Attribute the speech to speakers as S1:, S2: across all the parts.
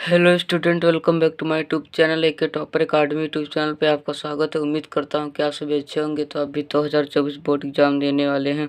S1: Hello student, welcome back to my YouTube channel AK topper academy YouTube channel पे आपका स्वागत है। उम्मीद करता हूँ कि आप सभी अच्छे होंगे। तो अभी 2024 बोर्ड एग्जाम देने वाले हैं,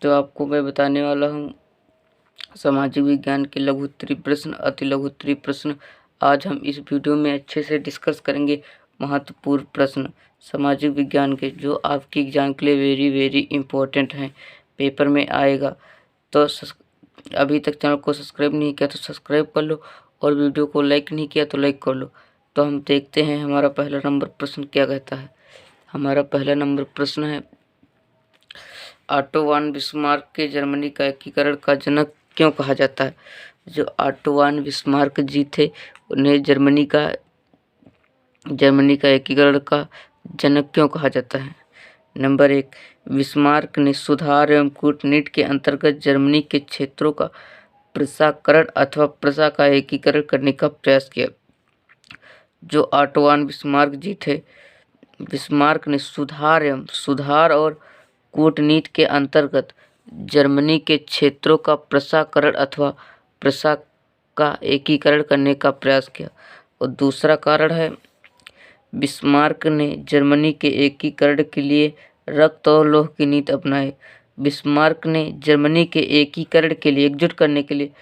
S1: तो आपको मैं बताने वाला हूँ सामाजिक विज्ञान के लघु उत्तरीय प्रश्न, अति लघु उत्तरीय प्रश्न। आज हम इस वीडियो में अच्छे से डिस्कस करेंगे महत्वपूर्ण प्रश्न सामाजिक विज्ञान के, जो आपके एग्जाम के लिए वेरी वेरी इंपॉर्टेंट हैं, पेपर में आएगा। तो अभी तक चैनल को सब्सक्राइब नहीं किया तो सब्सक्राइब कर लो, और वीडियो को लाइक नहीं किया तो लाइक कर लो। तो हम देखते हैं हमारा पहला नंबर प्रश्न क्या कहता है। हमारा पहला नंबर प्रश्न है, ऑटो वन बिस्मार्क के जर्मनी का एकीकरण का जनक क्यों कहा जाता है। जो ऑटो वन बिस्मार्क जी थे, उन्हें जर्मनी का एकीकरण का जनक क्यों कहा जाता है। नंबर 1, बिस्मार्क ने सुधार एवं कूटनीति के अंतर्गत जर्मनी के क्षेत्रों का प्रशाकरण अथवा प्रशा का एकीकरण करने का प्रयास किया। जो ऑटो वन बिस्मार्क जी थे, बिस्मार्क ने सुधार और कूटनीति के अंतर्गत जर्मनी के क्षेत्रों का प्रशाकरण अथवा प्रशा का एकीकरण करने का प्रयास किया। और दूसरा कारण है, बिस्मार्क ने जर्मनी के एकीकरण के लिए रक्त और लौह की नीति अपनाई। बिस्मार्क ने जर्मनी के एकीकरण के लिए, एकजुट करने के लिए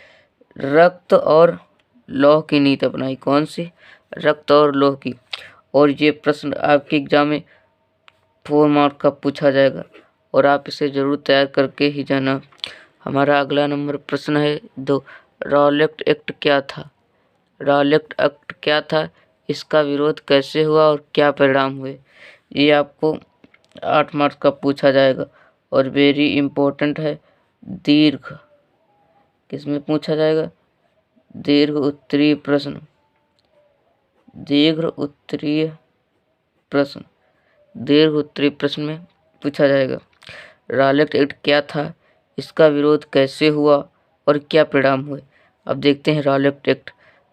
S1: रक्त और लौह की नीति अपनाई। कौन सी? रक्त और लौह की। और ये प्रश्न आपके एग्जाम में 4 मार्क का पूछा जाएगा, और आप इसे जरूर तैयार करके ही जाना। हमारा अगला नंबर प्रश्न है 2, रॉलेट एक्ट क्या था। रॉलेट एक्ट क्या था, इसका विरोध कैसे हुआ और क्या परिणाम हुए। ये आपको 8 मार्क्स का पूछा जाएगा, और वेरी इंपॉर्टेंट है। दीर्घ किसमें पूछा जाएगा? दीर्घ उत्तरीय प्रश्न। दीर्घ उत्तरीय प्रश्न में पूछा जाएगा। रॉलेट एक्ट क्या था, इसका विरोध कैसे हुआ और क्या परिणाम हुए। अब देखते हैं रॉलेट एक्ट।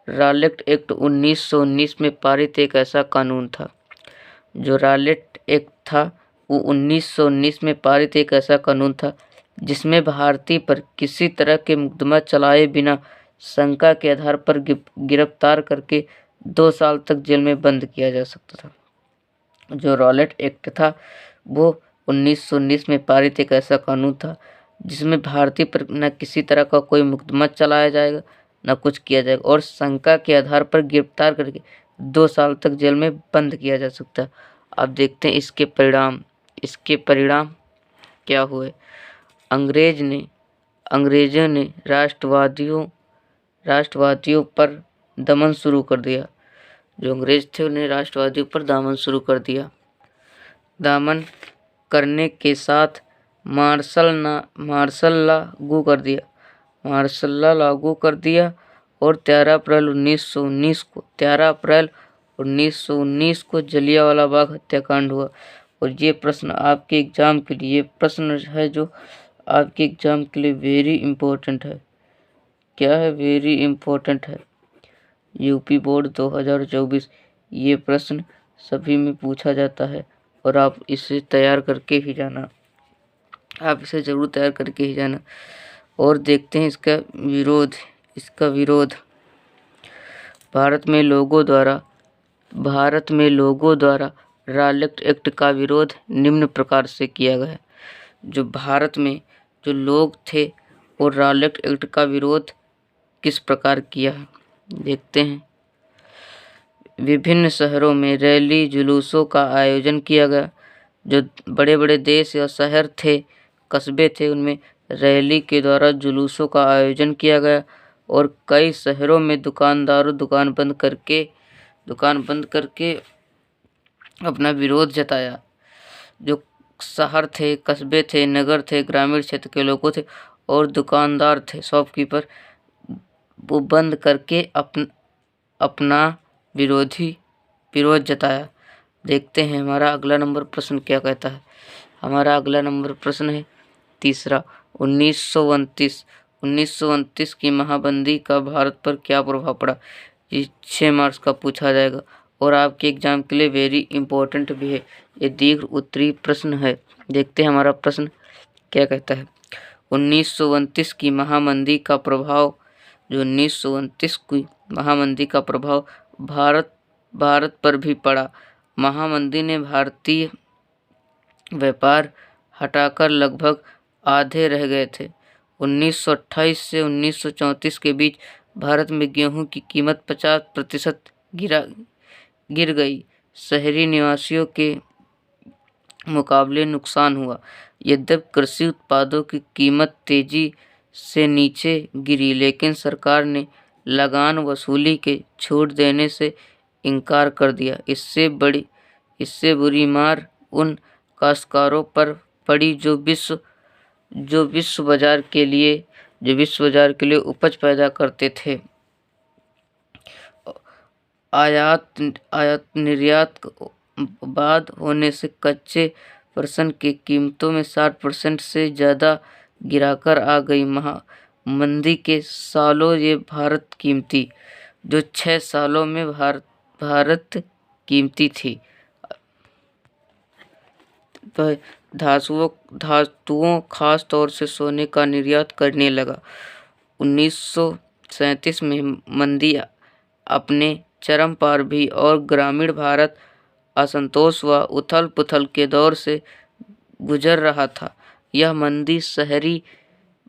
S1: रॉलेट एक्ट 1919 में पारित एक ऐसा कानून था। जो रॉलेट एक्ट था वो 1919 में पारित एक ऐसा कानून था जिसमें भारतीय पर किसी तरह के मुकदमा चलाए बिना शंका के आधार पर गिरफ्तार करके 2 साल तक जेल में बंद किया जा सकता था। जो रॉलेट एक्ट था वो 1919 में पारित एक ऐसा कानून था जिसमें भारतीय पर न किसी तरह का कोई मुकदमा चलाया जाएगा, न कुछ किया जाएगा, और शंका के आधार पर गिरफ्तार करके 2 साल तक जेल में बंद किया जा सकता है। अब देखते हैं इसके परिणाम क्या हुए। अंग्रेजों ने राष्ट्रवादियों पर दमन शुरू कर दिया। जो अंग्रेज थे उन्हें राष्ट्रवादियों पर दमन शुरू कर दिया। दमन करने के साथ मार्शल लॉ लागू कर दिया, और 13 अप्रैल 1919 को जलियांवाला बाग हत्याकांड हुआ। और ये प्रश्न आपके एग्जाम के लिए जो आपके एग्जाम के लिए वेरी इंपॉर्टेंट है। क्या है? वेरी इंपॉर्टेंट है। यूपी बोर्ड 2024 ये प्रश्न सभी में पूछा जाता है, और आप इसे तैयार करके ही जाना। आप इसे जरूर तैयार करके ही जाना। और देखते हैं इसका विरोध। भारत में लोगों द्वारा रॉलेट एक्ट का विरोध निम्न प्रकार से किया गया। जो भारत में जो लोग थे वो रॉलेट एक्ट का विरोध किस प्रकार किया है, देखते हैं। विभिन्न शहरों में रैली जुलूसों का आयोजन किया गया। जो बड़े बड़े देश या शहर थे, कस्बे थे, उनमें रैली के द्वारा जुलूसों का आयोजन किया गया, और कई शहरों में दुकानदारों दुकान बंद करके अपना विरोध जताया। जो शहर थे, कस्बे थे, नगर थे, ग्रामीण क्षेत्र के लोगों थे और दुकानदार थे, शॉपकीपर, वो बंद करके अपना विरोध जताया। देखते हैं हमारा अगला नंबर प्रश्न क्या कहता है। हमारा अगला नंबर प्रश्न है 3, 1929 की महाबंदी का भारत पर क्या प्रभाव पड़ा। ये 6 मार्क्स का पूछा जाएगा, और आपके एग्जाम के लिए वेरी इंपॉर्टेंट भी है। ये दीर्घ उत्तरीय प्रश्न है। देखते हैं हमारा प्रश्न क्या कहता है। 1929 की महामंदी का प्रभाव, जो 1929 की महामंदी का प्रभाव भारत पर भी पड़ा। महामंदी ने भारतीय व्यापार हटाकर लगभग आधे रह गए थे। 1928 से 1934 के बीच भारत में गेहूं की कीमत 50% गिर गई। शहरी निवासियों के मुकाबले नुकसान हुआ। यद्यपि कृषि उत्पादों की कीमत तेजी से नीचे गिरी, लेकिन सरकार ने लगान वसूली के छूट देने से इनकार कर दिया। इससे बुरी मार उन काश्तकारों पर पड़ी जो विश्व बाजार के लिए उपज पैदा करते थे। आयात निर्यात बाद होने से कच्चे राशन की कीमतों में 60% से ज़्यादा गिराकर आ गई। मंदी के सालों ये भारत कीमती, जो 6 सालों में भारत कीमती थी। धातुओं खास तौर से सोने का निर्यात करने लगा। 1937 में मंदी अपने चरम पर भी और ग्रामीण भारत असंतोष व उथल-पुथल के दौर से गुजर रहा था। यह मंदी शहरी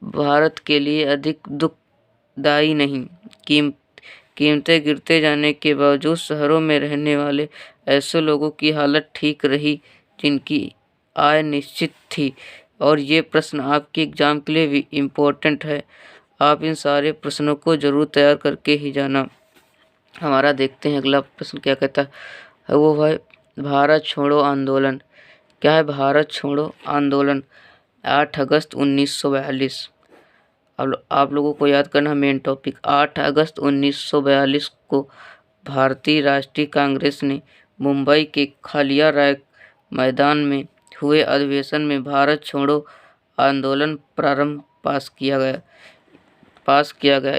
S1: भारत के लिए अधिक दुखदायी नहीं। कीमतें गिरते जाने के बावजूद शहरों में रहने वाले ऐसे लोगों की हालत ठीक रही जिनकी आय निश्चित थी। और ये प्रश्न आपके एग्जाम के लिए भी इम्पोर्टेंट है। आप इन सारे प्रश्नों को जरूर तैयार करके ही जाना। हमारा देखते हैं अगला प्रश्न क्या कहता है। वो है भारत छोड़ो आंदोलन। क्या है भारत छोड़ो आंदोलन? 8 अगस्त 1942। अब आप लोगों को याद करना मेन टॉपिक। 8 अगस्त 1942 को भारतीय राष्ट्रीय कांग्रेस ने मुंबई के खालिया राय मैदान में हुए अधिवेशन में भारत छोड़ो आंदोलन पास किया गया।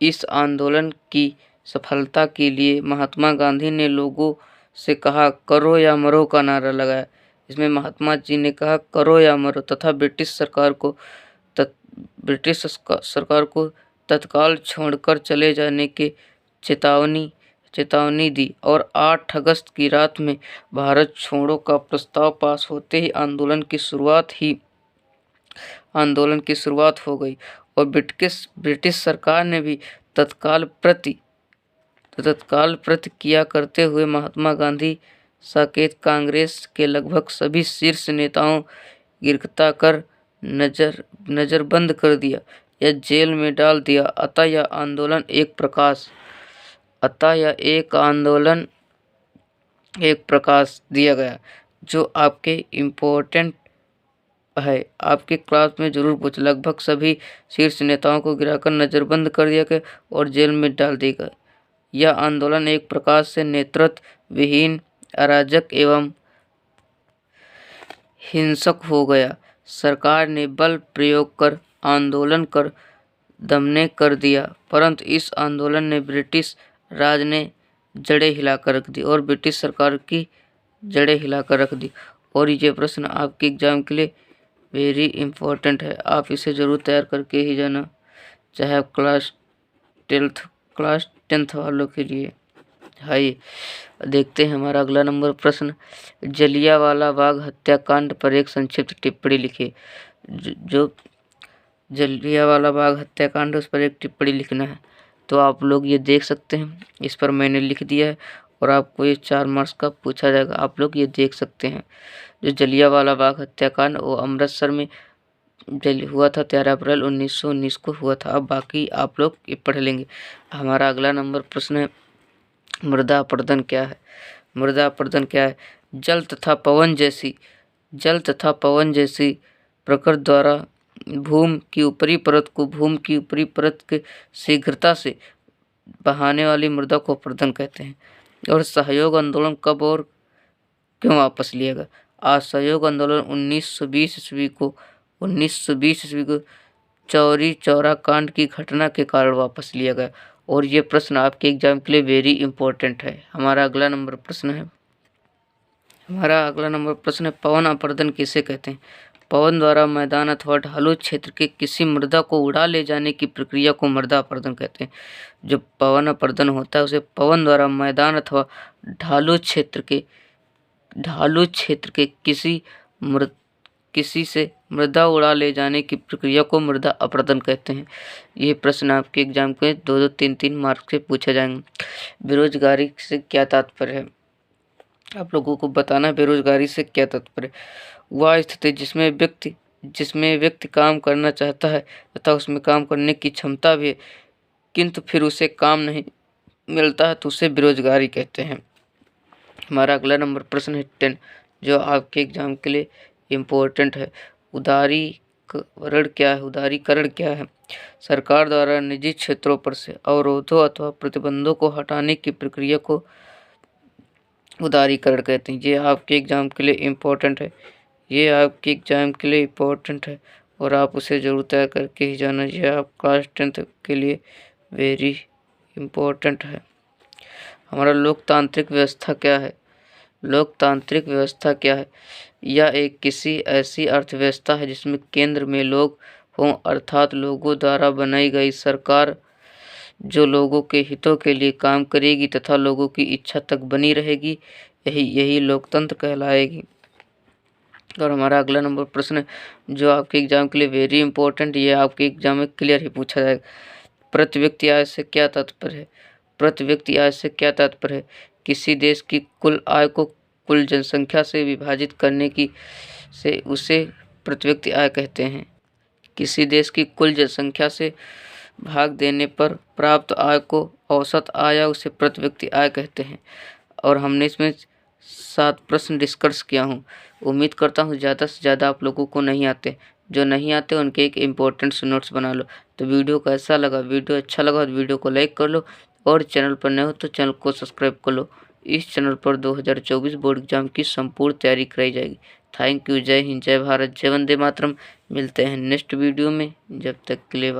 S1: इस आंदोलन की सफलता के लिए महात्मा गांधी ने लोगों से कहा करो या मरो का नारा लगाया। इसमें महात्मा जी ने कहा करो या मरो तथा ब्रिटिश सरकार को तत्काल छोड़कर चले जाने की चेतावनी दी। और 8 अगस्त की रात में भारत छोड़ो का प्रस्ताव पास होते ही आंदोलन की शुरुआत हो गई। और ब्रिटिश सरकार ने भी तत्काल प्रतिक्रिया करते हुए महात्मा गांधी समेत कांग्रेस के लगभग सभी शीर्ष नेताओं गिरफ्तार कर नजरबंद कर दिया या जेल में डाल दिया। अतः यह आंदोलन एक प्रकाश दिया गया जो आपके इम्पोर्टेंट है। आपके क्लास में जरूर पूछा। लगभग सभी शीर्ष नेताओं को गिराकर नजरबंद कर दिया गया और जेल में डाल दिया गया। यह आंदोलन एक प्रकार से नेतृत्व विहीन, अराजक एवं हिंसक हो गया। सरकार ने बल प्रयोग कर आंदोलन कर दमन कर दिया, परंतु इस आंदोलन ने ब्रिटिश राज ने जड़ें हिलाकर रख दी और ब्रिटिश सरकार की जड़ें हिलाकर रख दी। और ये प्रश्न आपके एग्जाम के लिए वेरी इंपॉर्टेंट है। आप इसे जरूर तैयार करके ही जाना, चाहे आप क्लास 10th वालों के लिए। हाय देखते हैं हमारा अगला नंबर प्रश्न। जलियांवाला बाग हत्याकांड पर एक संक्षिप्त टिप्पणी लिखिए। जो जलियांवाला बाग हत्याकांड उस पर एक टिप्पणी लिखना है। तो आप लोग ये देख सकते हैं, इस पर मैंने लिख दिया है और आपको ये 4 मार्क्स का पूछा जाएगा। आप लोग ये देख सकते हैं। जो जलियांवाला बाग हत्याकांड वो अमृतसर में हुआ था, 13 अप्रैल 1919 को हुआ था। अब बाकी आप लोग ये पढ़ लेंगे। हमारा अगला नंबर प्रश्न है मृदा अपरदन क्या है? मृदा अपरदन क्या है? जल तथा पवन जैसी प्रकृति द्वारा भूमि की ऊपरी परत को भूमि की ऊपरी परत के शीघ्रता से बहाने वाली मृदा को अपरदन कहते हैं। और सहयोग आंदोलन कब और क्यों वापस लिया गया? असहयोग आंदोलन 1920 ईस्वी को चौरी चौरा कांड की घटना के कारण वापस लिया गया। और ये प्रश्न आपके एग्जाम के लिए वेरी इंपॉर्टेंट है। हमारा अगला नंबर प्रश्न है पवन अपरदन किसे कहते हैं? पवन द्वारा मैदान अथवा ढालू क्षेत्र के किसी मृदा को उड़ा ले जाने की प्रक्रिया को मृदा अपरदन कहते हैं। जो पवन अपरदन होता है उसे पवन द्वारा मैदान अथवा ढालू क्षेत्र के किसी से मृदा उड़ा ले जाने की प्रक्रिया को मृदा अपरदन कहते हैं। ये प्रश्न आपके एग्जाम के 2-2, 3-3 मार्क से पूछे जाएंगे। बेरोजगारी से क्या तात्पर्य है? आप लोगों को बताना बेरोजगारी से क्या तात्पर्य। वह स्थिति जिसमें व्यक्ति काम करना चाहता है तथा उसमें काम करने की क्षमता भी है, किंतु फिर उसे काम नहीं मिलता है तो उसे बेरोजगारी कहते हैं। हमारा अगला नंबर प्रश्न है 10, जो आपके एग्जाम के लिए इम्पोर्टेंट है। उदारीकरण क्या है? सरकार द्वारा निजी क्षेत्रों पर से अवरोधों अथवा प्रतिबंधों को हटाने की प्रक्रिया को उदारीकरण कहते हैं। ये आपके एग्जाम के लिए इम्पोर्टेंट है और आप उसे जरूर तय करके ही जाना। ये आप क्लास 10th के लिए वेरी इम्पोर्टेंट है। हमारा लोकतांत्रिक व्यवस्था क्या है? लोकतांत्रिक व्यवस्था क्या है? यह एक किसी ऐसी अर्थव्यवस्था है जिसमें केंद्र में लोग हों, अर्थात लोगों द्वारा बनाई गई सरकार जो लोगों के हितों के लिए काम करेगी तथा लोगों की इच्छा तक बनी रहेगी, यही लोकतंत्र कहलाएगी। और हमारा अगला नंबर प्रश्न है जो आपके एग्जाम के लिए वेरी इंपॉर्टेंट, ये आपके एग्जाम में क्लियर ही पूछा जाएगा। प्रति व्यक्ति आय से क्या तात्पर्य है? प्रति व्यक्ति आय से क्या तात्पर्य है? किसी देश की कुल आय को कुल जनसंख्या से विभाजित करने की से उसे प्रति व्यक्ति आय कहते हैं। किसी देश की कुल जनसंख्या से भाग देने पर प्राप्त आय को औसत आय या उसे प्रति व्यक्ति आय कहते हैं। और हमने इसमें 7 प्रश्न डिस्कस किया हूँ। उम्मीद करता हूँ ज़्यादा से ज़्यादा आप लोगों को नहीं आते, जो नहीं आते उनके एक इम्पोर्टेंट से नोट्स बना लो। तो वीडियो कैसा लगा? वीडियो अच्छा लगा तो वीडियो को लाइक कर लो और चैनल पर नए हो तो चैनल को सब्सक्राइब कर लो। इस चैनल पर 2024 बोर्ड एग्जाम की संपूर्ण तैयारी कराई जाएगी। Thank you. जय हिंद, जय भारत, जय वंदे मातरम। मिलते हैं नेक्स्ट वीडियो में, जब तक के लिए।